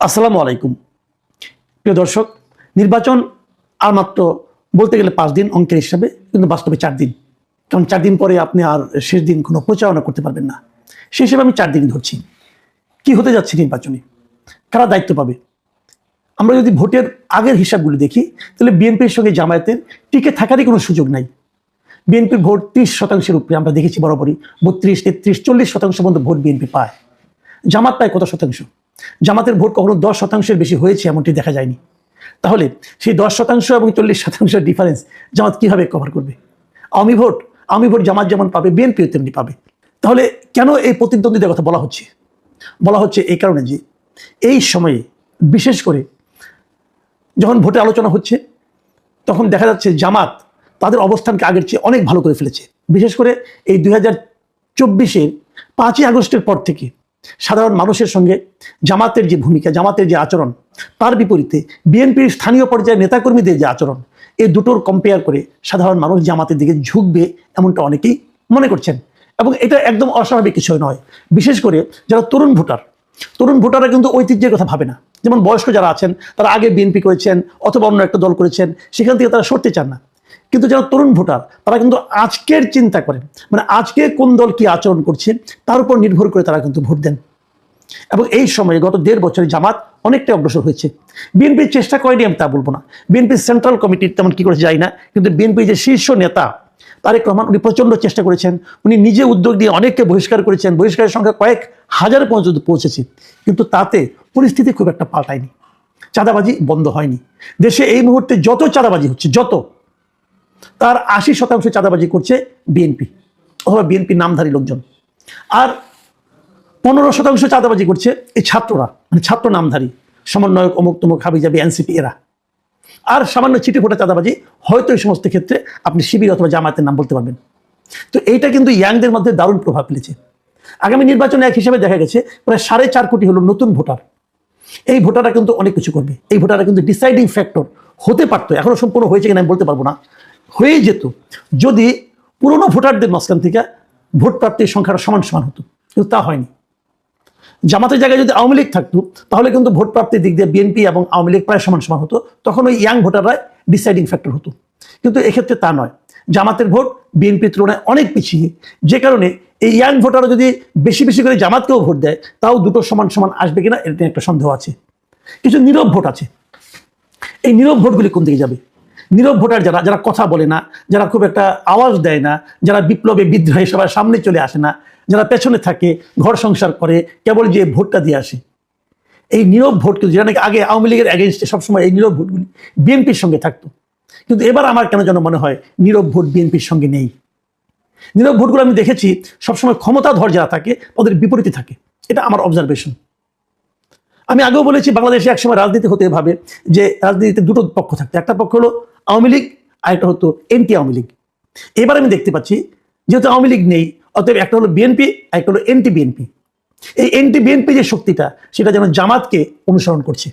আসসালামু আলাইকুম প্রিয় দর্শক। নির্বাচন আর মাত্র বলতে গেলে 5 দিন অঙ্কের হিসাবে, কিন্তু বাস্তবে 4 দিন। কারণ 4 দিন পরে আপনি আর শেষ দিন কোনো প্রচারণা করতে পারবেন না। সেই হিসেবে আমি 4 দিন ধরছি। কি হতে যাচ্ছে নির্বাচনে, কারা দায়িত্ব পাবে? আমরা যদি ভোটের আগের হিসাবগুলি দেখি, তাহলে বিএনপির সঙ্গে জামায়াতের টিকে থাকারই কোনো সুযোগ নাই। বিএনপির ভোট 30% উপরে আমরা দেখেছি বরাবরই। 32, 33, 40% পর্যন্ত ভোট বিএনপি পায়। জামাত পায় কত শতাংশ? জামাতের ভোট কখনো 10%-এর বেশি হয়েছে এমনটি দেখা যায়নি। তাহলে সেই 10% এবং 40%-এর ডিফারেন্স জামাত কিভাবে কভার করবে? আওয়ামী ভোট জামাত যেমন পাবে, বিএনপিও তেমনি পাবে। তাহলে কেন এই প্রতিদ্বন্দ্বিতার কথা বলা হচ্ছে? বলা হচ্ছে এই কারণে যে এই সময়ে বিশেষ করে যখন ভোটে আলোচনা হচ্ছে, তখন দেখা যাচ্ছে জামাত তাদের অবস্থানকে আগের চেয়ে অনেক ভালো করে ফেলেছে। বিশেষ করে এই 2024-এর 5ই আগস্টের পর থেকে সাধারণ মানুষের সঙ্গে জামাতের যে ভূমিকা, জামাতের যে আচরণ, তার বিপরীতে বিএনপির স্থানীয় পর্যায়ের নেতাকর্মীদের যে আচরণ, এই দুটোর কম্পেয়ার করে সাধারণ মানুষ জামাতের দিকে ঝুঁকবে এমনটা অনেকেই মনে করছেন। এবং এটা একদম অস্বাভাবিক কিছু নয়। বিশেষ করে যারা তরুণ ভোটাররা কিন্তু ঐতিহ্যের কথা ভাবে না। যেমন বয়স্ক যারা আছেন, তারা আগে বিএনপি করেছেন অথবা অন্য একটা দল করেছেন, সেখান থেকে তারা সরতে চান না। কিন্তু যারা তরুণ ভোটার, তারা কিন্তু আজকের চিন্তা করেন, মানে আজকে কোন দল কি আচরণ করছে তার উপর নির্ভর করে তারা কিন্তু ভোট দেন। এবং এই সময়ে গত 1.5 বছরে জামাত অনেকটাই অগ্রসর হয়েছে। বিএনপির চেষ্টা করেনি আমি তা বলবো না, বিএনপির সেন্ট্রাল কমিটির তেমন কি করেছে যাই না, কিন্তু বিএনপির যে শীর্ষ নেতা তারেক রহমান, উনি প্রচণ্ড চেষ্টা করেছেন। উনি নিজে উদ্যোগ নিয়ে অনেককে বহিষ্কার করেছেন, বহিষ্কারের সংখ্যা কয়েক হাজার পর্যন্ত পৌঁছেছে। কিন্তু তাতে পরিস্থিতি খুব একটা পাল্টায়নি, চাঁদাবাজি বন্ধ হয়নি। দেশে এই মুহূর্তে যত চাঁদাবাজি হচ্ছে, তার 80% চাঁদাবাজি করছে বিএনপি অথবা বিএনপি নামধারী লোকজন। আর 15% চাঁদাবাজি করছে এই ছাত্ররা, মানে ছাত্র নামধারী সমন্বয়ক, অমুক তমুক, হাবিজাবি, এনসিপি এরা। আর সামান্য ছিটে ফোটা চাঁদাবাজি হয়তো এই সমস্ত ক্ষেত্রে আপনি শিবির অথবা জামায়াতের নাম বলতে পারবেন। তো এইটা কিন্তু ইয়াংদের মধ্যে দারুণ প্রভাব ফেলেছে। আগামী নির্বাচনে এক হিসাবে দেখা গেছে প্রায় 4.5 কোটি হলো নতুন ভোটার। এই ভোটাররা কিন্তু অনেক কিছু করবে। এই ভোটাররা কিন্তু ডিসাইডিং ফ্যাক্টর হতে পারতো, এখনো সম্পূর্ণ হয়েছে কিনা আমি বলতে পারবো না, হয়ে যেত যদি পুরনো ভোটারদের মাঝখান থেকে ভোট প্রাপ্তির সংখ্যাটা সমান হতো। কিন্তু তা হয়নি। জামাতের জায়গায় যদি আওয়ামী লীগ থাকতো, তাহলে কিন্তু ভোট প্রাপ্তির দিক দিয়ে বিএনপি এবং আওয়ামী লীগ প্রায় সমান হতো। তখন ওই ইয়াং ভোটাররাই ডিসাইডিং ফ্যাক্টর হতো। কিন্তু এক্ষেত্রে তা নয়, জামাতের ভোট বিএনপির তুলনায় অনেক পিছিয়ে। যে কারণে এই ইয়াং ভোটাররা যদি বেশি বেশি করে জামাতকেও ভোট দেয়, তাও দুটো সমান আসবে কিনা এটা একটা সন্দেহ আছে। কিছু নীরব ভোট আছে। এই নীরব ভোটগুলি কোন দিকে যাবে? নীরব ভোটার যারা কথা বলে না, যারা খুব একটা আওয়াজ দেয় না, যারা বিপ্লবে বিদ্রোহে সবার সামনে চলে আসে না, যারা পেছনে থাকে, ঘর সংসার করে, কেবল যে ভোটটা দিয়ে আসে, এই নীরব ভোট কিন্তু যেটা নাকি আগে আওয়ামী লীগের এগেনস্টে সবসময় এই নীরব ভোটগুলি বিএনপির সঙ্গে থাকতো। কিন্তু এবার আমার কেন যেন মনে হয় নীরব ভোট বিএনপির সঙ্গে নেই। নীরব ভোটগুলো আমি দেখেছি সবসময় ক্ষমতাধর যারা থাকে ওদের বিপরীতে থাকে। এটা আমার অবজারভেশন। আমি আগেও বলেছি, বাংলাদেশে একসময় রাজনীতি হতে ভাবে যে রাজনীতিতে দুটো পক্ষ থাকতো। একটা পক্ষ হলো আওয়ামী লীগ, আর একটা হতো এন্টি আওয়ামী লীগ। এবার আমি দেখতে পাচ্ছি যেহেতু আওয়ামী লীগ নেই, অতএব একটা হলো বিএনপি, একটা হলো এন্টি বিএনপি। এই এন্টি বিএনপি যে শক্তিটা, সেটা যেন জামাতকে অনুসরণ করছে।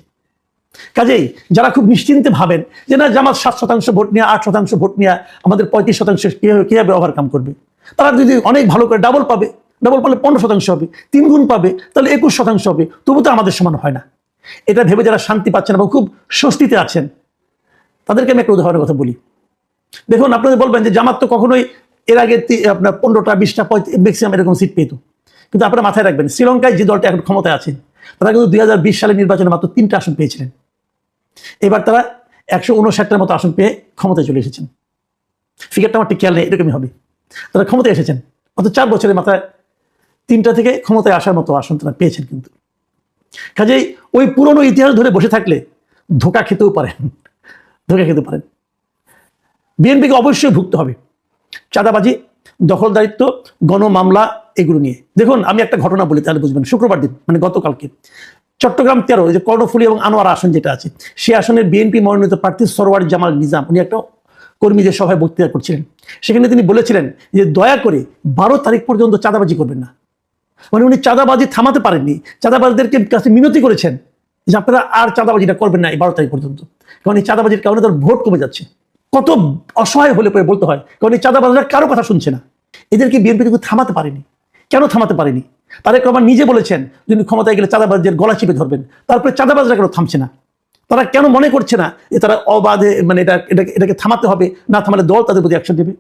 কাজেই যারা খুব নিশ্চিন্তে ভাবেন যে না, জামাত 7% ভোট নিয়ে, 8% ভোট নিয়ে আমাদের 35% কিভাবে ওভারকাম করবে, তারা যদি অনেক ভালো করে ডাবল পালে 15% হবে, 3 গুণ পাবে, তাহলে 21% হবে, তবু তো আমাদের সমান হয় না। এটা ভেবে যারা শান্তি পাচ্ছেন এবং খুব স্বস্তিতে আছেন, তাদেরকে আমি একটা উদাহরণের কথা বলি। দেখুন, আপনাদের বলবেন যে জামাত তো কখনোই এর আগে আপনার 15টা 20টা ম্যাক্সিমাম এরকম সিট পেত। কিন্তু আপনারা মাথায় রাখবেন, শ্রীলঙ্কায় যে দলটা এখন ক্ষমতায় আছে, তারা কিন্তু 2020 সালের নির্বাচনে মাত্র 3টা আসন পেয়েছিলেন। এবার তারা 159টার মতো আসন পেয়ে ক্ষমতায় চলে এসেছেন। ফিগারটা আমার ঠিক খেয়াল নেই, এরকমই হবে। তারা ক্ষমতায় এসেছেন মাত্র 4 বছরের মাথায় 3টা থেকে ক্ষমতায় আসার মতো আসন তারা পেয়েছেন। কিন্তু কাজেই ওই পুরনো ইতিহাস ধরে বসে থাকলে ধোঁকা খেতেও পারেন। বিএনপিকে অবশ্যই ভুগতে হবে চাঁদাবাজি, দখলদারিত্ব, গণমামলা, এগুলো নিয়ে। দেখুন, আমি একটা ঘটনা বলি তাহলে বুঝবেন। শুক্রবার দিন, মানে গতকালকে, চট্টগ্রাম 13 যে কর্ণফুলী এবং আনোয়ারা আসন যেটা আছে, সে আসনের বিএনপি মনোনীত প্রার্থী সরওয়ার জামাল নিজাম, উনি একটা কর্মীদের সভায় বক্তৃতা করছিলেন। সেখানে তিনি বলেছিলেন যে দয়া করে 12 তারিখ পর্যন্ত চাঁদাবাজি করবেন না। মানে উনি চাঁদাবাজি থামাতে পারেননি, চাঁদাবাজদেরকে কাছে মিনতি করেছেন যে আপনারা আর চাঁদাবাজিটা করবেন না এই 12 তারিখ পর্যন্ত। কারণ এই চাঁদাবাজির কারণে তার ভোট কমে যাচ্ছে। কত অসহায় হলে পরে বলতে হয়, কারণ এই চাঁদাবাজরা কারো কথা শুনছে না। এদেরকে বিএনপি কিন্তু থামাতে পারেনি। কেন থামাতে পারেনি? তারেক রহমান নিজে বলেছেন যিনি ক্ষমতায় গেলে চাঁদাবাজদের গলা চিপে ধরবেন, তারপরে চাঁদাবাজরা কেন থামছে না? তারা কেন মনে করছে না যে তারা অবাধে মানে এটাকে থামাতে হবে, না থামালে দল তাদের প্রতি অ্যাকশন দেবে?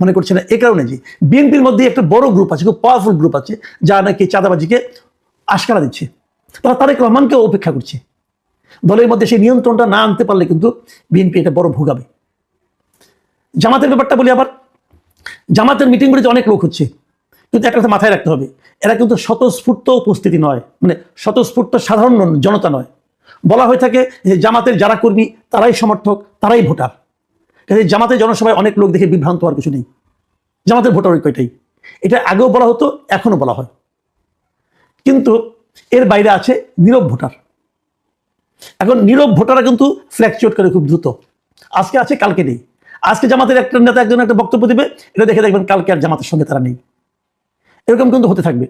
মনে করছে না এই কারণে যে বিএনপির মধ্যে একটা বড় গ্রুপ আছে, খুব পাওয়ারফুল গ্রুপ আছে, যা নাকি চাঁদাবাজিকে আশকারা দিচ্ছে। তারা তারেক রহমানকেও অপেক্ষা করছে। দলের মধ্যে সেই নিয়ন্ত্রণটা না আনতে পারলে কিন্তু বিএনপি এটা বড় ভোগাবে। জামাতের ব্যাপারটা বলি আবার, জামাতের মিটিংগুলিতে অনেক লোক হচ্ছে, কিন্তু একটা কথা মাথায় রাখতে হবে, এরা কিন্তু স্বতঃস্ফূর্ত উপস্থিতি নয়, মানে স্বতঃস্ফূর্ত সাধারণ জনতা নয়। বলা হয়ে থাকে যে জামাতের যারা কর্মী তারাই সমর্থক, তারাই ভোটার। জামাতের জনসভায় অনেক লোক দেখে বিভ্রান্ত হওয়ার কিছু নেই। জামাতের ভোটার ঐক্য এটাই, এটা আগেও বলা হতো, এখনো বলা হয়। কিন্তু এর বাইরে আছে নীরব ভোটার। এখন নীরব ভোটাররা কিন্তু ফ্ল্যাকচুয়েট করে খুব দ্রুত, আজকে আছে কালকে নেই। আজকে জামাতের একটা নেতা একজন একটা বক্তব্য দেবে, এটা দেখে দেখবেন কালকে আর জামাতের সঙ্গে তারা নেই। এরকম কিন্তু হতে থাকবে।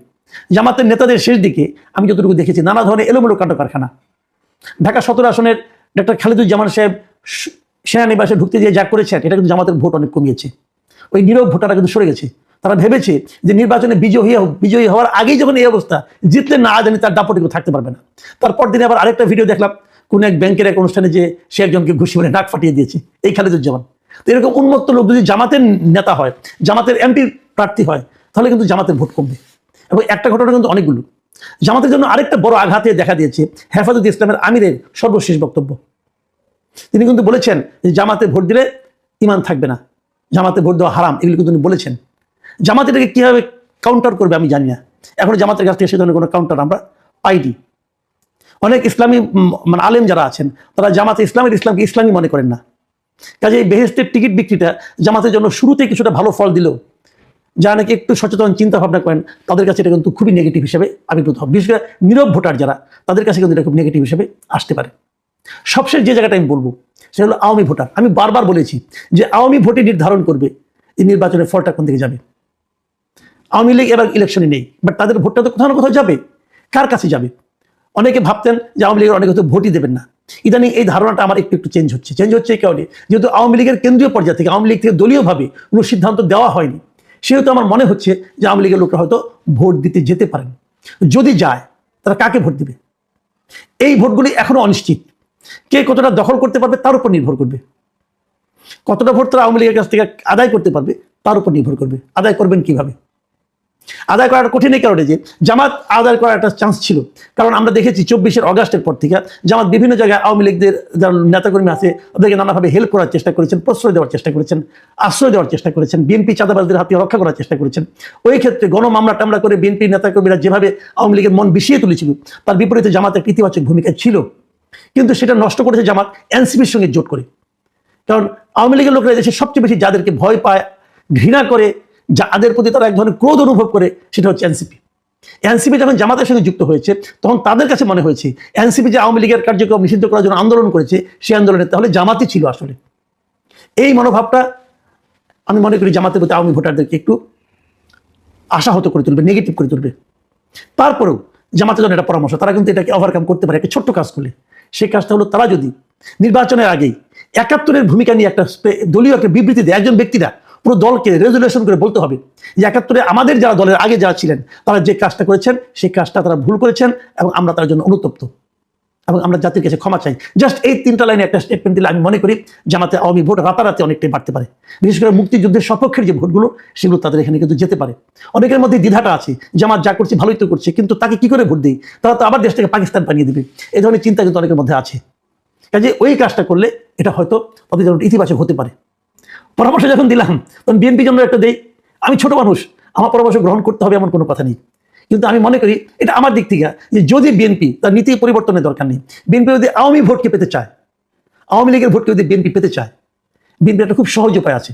জামাতের নেতাদের শেষ দিকে আমি যতটুকু দেখেছি নানা ধরনের এলোমেলো কাণ্ড কারখানা। ঢাকা 17 আসনের ডক্টর খালেদুজ্জামান সাহেব সেনানিবাসে ঢুকতে গিয়ে যা করেছেন, এটা কিন্তু জামাতের ভোট অনেক কমিয়েছে। ওই নীরব ভোটাররা কিন্তু সরে গেছে। তারা ভেবেছে যে নির্বাচনে বিজয়ী হওয়ার আগেই যখন এই অবস্থা, জিতলে না জানি তার দাপটে কেউ থাকতে পারবে না। তারপর দিনে আবার আরেকটা ভিডিও দেখলাম, কোন এক ব্যাংকের এক অনুষ্ঠানে যে সে একজনকে ঘুষি মেরে নাক ফাটিয়ে দিয়েছে, এই খালেদুজ্জামান। তো এরকম উন্মত্ত লোক যদি জামাতের নেতা হয়, জামাতের এমপি প্রার্থী হয়, তাহলে কিন্তু জামাতের ভোট কমবে। এবং একটা ঘটনা কিন্তু অনেকগুলো। জামাতের জন্য আরেকটা বড় আঘাতে দেখা দিয়েছে হেফাজত ইসলামের আমিরের সর্বশেষ বক্তব্য। তিনি কিন্তু বলেছেন যে জামাতে ভোট দিলে ইমান থাকবে না, জামাতে ভোট দেওয়া হারাম, এগুলো কিন্তু তিনি বলেছেন। জামাত এটাকে কীভাবে কাউন্টার করবে আমি জানি না, এখন জামাতের কাছ থেকে সে ধরনের কোনো কাউন্টার আমরা পাইনি। অনেক ইসলামী মানে আলেম যারা আছেন, তারা জামাতে ইসলামকে ইসলামী মনে করেন না। কাজে এই বেহেস্তের টিকিট বিক্রিটা জামাতের জন্য শুরুতে কিছুটা ভালো ফল দিল, যারা নাকি একটু সচেতন চিন্তা ভাবনা করেন তাদের কাছে এটা কিন্তু খুবই নেগেটিভ হিসেবে আবির্ভূত হবে। বিশেষ করে নীরব ভোটার যারা, তাদের কাছে কিন্তু এটা খুব নেগেটিভ হিসেবে আসতে পারে। সবশেষ যে জায়গাটা আমি বলবো সেটা হলো আওয়ামী ভোটার। আমি বারবার বলেছি যে আওয়ামী ভোটে নির্ধারণ করবে এই নির্বাচনের ফলটা কোন দিকে যাবে। আওয়ামী লীগ এবার ইলেকশনে নেই, বাট তাদের ভোটটা তো কোথাও না কোথাও যাবে। কার কাছে যাবে? অনেকে ভাবতেন যে আওয়ামী লীগের অনেকে হয়তো ভোটই দেবেন না। ইদানিং এই ধারণাটা আমার একটু একটু চেঞ্জ হচ্ছে এই কারণে, যেহেতু আওয়ামী লীগের কেন্দ্রীয় পর্যায়ে থেকে, আওয়ামী লীগ থেকে দলীয়ভাবে কোনো সিদ্ধান্ত দেওয়া হয়নি, সেহেতু আমার মনে হচ্ছে যে আওয়ামী লীগের লোকরা হয়তো ভোট দিতে যেতে পারেন। যদি যায়, তারা কাকে ভোট দিবে? এই ভোটগুলি এখনো অনিশ্চিত। কে কতটা দখল করতে পারবে তার উপর নির্ভর করবে। কতটা ভোট তারা আওয়ামী লীগের কাছ থেকে আদায় করতে পারবে তার উপর নির্ভর করবে। আদায় করবেন কিভাবে? আদায় করাটা কঠিন এই কারণে যে জামাত আদায় করার একটা চান্স ছিল, কারণ আমরা দেখেছি 24 অগাস্টের পর থেকে জামাত বিভিন্ন জায়গায় আওয়ামী লীগদের যারা নেতাকর্মী আছে ওদেরকে নানাভাবে হেল্প করার চেষ্টা করেছেন, প্রশ্রয় দেওয়ার চেষ্টা করেছেন, আশ্রয় দেওয়ার চেষ্টা করেছেন, বিএনপি চাঁদাবাজদের হাতে রক্ষা করার চেষ্টা করেছেন। ওই ক্ষেত্রে গণমামলা টামলা করে বিএনপি নেতাকর্মীরা যেভাবে আওয়ামী লীগের মন বিষিয়ে তুলেছিল, তার বিপরীতে জামাতের ইতিবাচক ভূমিকা ছিল। কিন্তু সেটা নষ্ট করেছে জামাত এনসিপির সঙ্গে জোট করে। কারণ আওয়ামী লীগের লোকেরা দেশে সবচেয়ে বেশি যাদেরকে ভয় পায়, ঘৃণা করে, যাদের প্রতি তারা এক ধরনের ক্রোধ অনুভব করে, সেটা হচ্ছে এনসিপি। এনসিপি যখন জামাতের সঙ্গে যুক্ত হয়েছে, তখন তাদের কাছে মনে হয়েছে এনসিপি যে আওয়ামী লীগের কার্যক্রম নিষিদ্ধ করার জন্য আন্দোলন করেছে, সেই আন্দোলনে তাহলে জামাতই ছিল আসলে। এই মনোভাবটা আমি মনে করি জামাতের প্রতি আওয়ামী ভোটারদেরকে একটু আশাহত করে তুলবে, নেগেটিভ করে তুলবে। তারপরেও জামাতের জন্য এটা পরামর্শ, তারা কিন্তু এটাকে ওভারকাম করতে পারে একটা ছোট্ট কাজ করলে। সেই কাজটা হলো, তারা যদি নির্বাচনের আগেই 71-এর ভূমিকা নিয়ে একটা দলীয় একটা বিবৃতি দেয়, একজন ব্যক্তিরা পুরো দলকে রেজুলেশন করে বলতে হবে যে 71-এ আমাদের যারা দলের আগে যারা ছিলেন তারা যে কাজটা করেছেন সেই কাজটা তারা ভুল করেছেন এবং আমরা তার জন্য অনুতপ্ত এবং আমরা জাতির কাছে ক্ষমা চাই। জাস্ট এই 3টা লাইনে একটা স্টেটমেন্ট দিলে আমি মনে করি জামাতে আওয়ামী ভোট রাতারাতি অনেকটাই বাড়তে পারে। বিশেষ করে মুক্তিযুদ্ধের সপক্ষের যে ভোটগুলো, সেগুলো তাদের এখানে কিন্তু যেতে পারে। অনেকের মধ্যে দ্বিধাটা আছে, জামাত যা করছে ভালোই তো করছে, কিন্তু তাকে কি করে ভোট দিই, তারা তো আবার দেশটাকে পাকিস্তান বানিয়ে দেবে, এই ধরনের চিন্তা কিন্তু অনেকের মধ্যে আছে। কাজে ওই কাজটা করলে এটা হয়তো তাদের জন্য ইতিবাচক হতে পারে। পরামর্শ যখন দিলাম তখন বিএনপি জন্য একটা দেই। আমি ছোট মানুষ, আমার পরামর্শ গ্রহণ করতে হবে এমন কোনো কথা নেই, কিন্তু আমি মনে করি এটা আমার দিক থেকে যে যদি বিএনপি তার নীতি পরিবর্তনের দরকার নেই, বিএনপি যদি আওয়ামী ভোটকে পেতে চায়, আওয়ামী লীগের ভোটকে যদি বিএনপি পেতে চায়, বিএনপি একটা খুব সহজ উপায় আছে।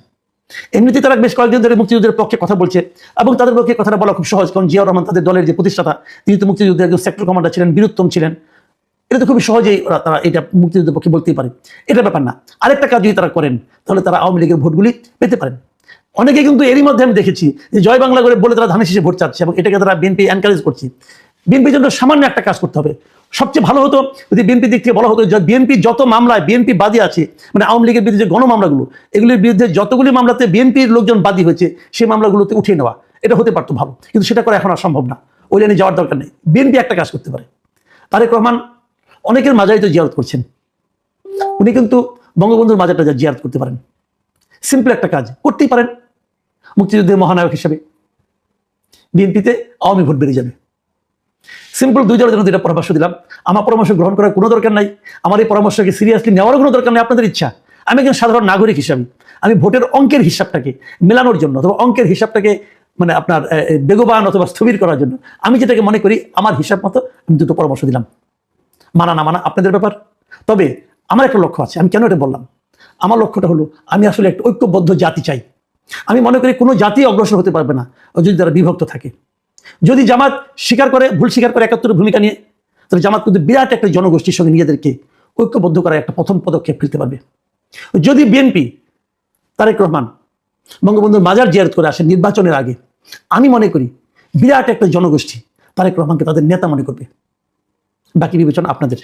এমনিতে তারা বেশ কয়েকদিন ধরে মুক্তিযুদ্ধের পক্ষে কথা বলছে এবং তাদের পক্ষে কথাটা বলা খুব সহজ, কারণ জিয়াউর রহমান তাদের দলের যে প্রতিষ্ঠাতা, তিনি তো মুক্তিযুদ্ধের একজন সেক্টর কমান্ডার ছিলেন, বীরুত্তম ছিলেন। এটা তো খুবই সহজেই তারা এটা মুক্তিযুদ্ধের পক্ষে বলতেই পারে, এটা ব্যাপার না। আরেকটা কাজ যদি তারা করেন, তাহলে তারা আওয়ামী লীগের ভোটগুলি পেতে পারেন। অনেকে কিন্তু এরই মধ্যে আমি দেখেছি যে জয় বাংলা করে বলে তারা ধানের শীষে ভোট চাচ্ছে এবং এটাকে তারা বিএনপি এনকারেজ করছে। বিএনপির জন্য সামান্য একটা কাজ করতে হবে। সবচেয়ে ভালো হতো যদি বিএনপি দিক থেকে বলা হতো যে বিএনপি যত মামলায় বিএনপি বাদী আছে, মানে আওয়ামী লীগের বিরুদ্ধে যে গণমামলাগুলো, এগুলির বিরুদ্ধে যতগুলি মামলাতে বিএনপির লোকজন বাদী হয়েছে সেই মামলাগুলোতে উঠিয়ে নেওয়া, এটা হতে পারতো ভালো, কিন্তু সেটা করা এখন আর সম্ভব না। ওই লাইনে যাওয়ার দরকার নেই। বিএনপি একটা কাজ করতে পারে, তারেক রহমান অনেকের মাজারই তো জিয়ারত করছেন, উনি কিন্তু বঙ্গবন্ধুর মাজারটা জিয়ারত করতে পারেন। সিম্পল একটা কাজ করতেই পারেন। মুক্তিযুদ্ধের মহানায়ক হিসেবে বিএনপিতে আওয়ামী ভোট বেড়ে যাবে। সিম্পল দুই দলের জন্য দুইটা পরামর্শ দিলাম। আমার পরামর্শ গ্রহণ করার কোনো দরকার নাই, আমার এই পরামর্শকে সিরিয়াসলি নেওয়ারও কোনো দরকার নেই, আপনাদের ইচ্ছা। আমি একজন সাধারণ নাগরিক হিসাবে আমি ভোটের অঙ্কের হিসাবটাকে মেলানোর জন্য অথবা অঙ্কের হিসাবটাকে মানে আপনার বেগবান অথবা স্থবির করার জন্য আমি যেটাকে মনে করি আমার হিসাব মতো আমি দুটো পরামর্শ দিলাম। মানা না মানা আপনাদের ব্যাপার। তবে আমার একটা লক্ষ্য আছে। আমি কেন এটা বললাম? আমার লক্ষ্যটা হলো আমি আসলে একটা ঐক্যবদ্ধ জাতি চাই। আমি মনে করি কোনো জাতি অগ্রসর হতে পারবে না যদি তারা বিভক্ত থাকে। যদি জামাত স্বীকার করে, ভুল স্বীকার করে ৭১ ভূমিকা নিয়ে, তাহলে জামাত কিন্তু বিরাট একটা জনগোষ্ঠীর সঙ্গে নিজেদেরকে ঐক্যবদ্ধ করার একটা প্রথম পদক্ষেপ ফেলতে পারবে। যদি বিএনপি তারেক রহমান বঙ্গবন্ধুর মাজার জিয়ারত করে আসেন নির্বাচনের আগে, আমি মনে করি বিরাট একটা জনগোষ্ঠী তারেক রহমানকে তাদের নেতা মনে করবে। বাকি বিবেচনা আপনাদের।